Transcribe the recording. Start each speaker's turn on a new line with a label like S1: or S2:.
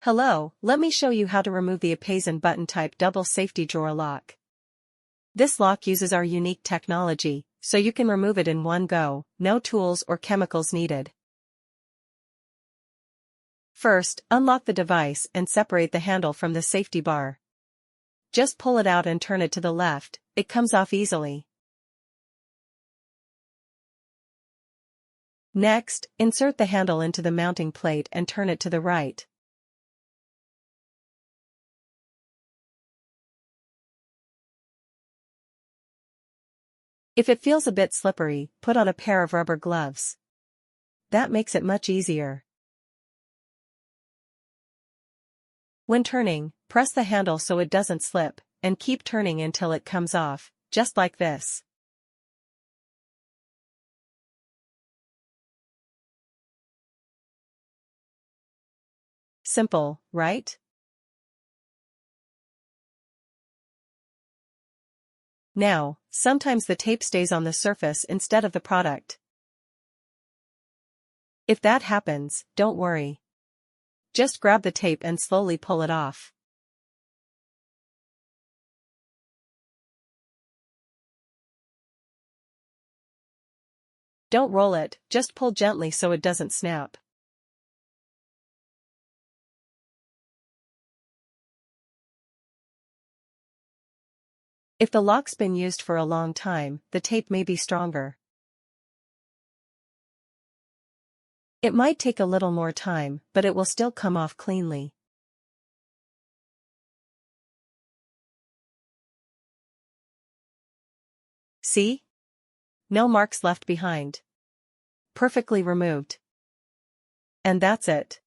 S1: Hello, let me show you how to remove the APPASON button-type double safety drawer lock. This lock uses our unique technology, so you can remove it in one go, no tools or chemicals needed. First, unlock the device and separate the handle from the safety bar. Just pull it out and turn it to the left, it comes off easily. Next, insert the handle into the mounting plate and turn it to the right. If it feels a bit slippery, put on a pair of rubber gloves. That makes it much easier. When turning, press the handle so it doesn't slip, and keep turning until it comes off, just like this. Simple, right? Now, sometimes the tape stays on the surface instead of the product. If that happens, don't worry. Just grab the tape and slowly pull it off. Don't roll it, just pull gently so it doesn't snap. If the lock's been used for a long time, the tape may be stronger. It might take a little more time, but it will still come off cleanly. See? No marks left behind. Perfectly removed. And that's it.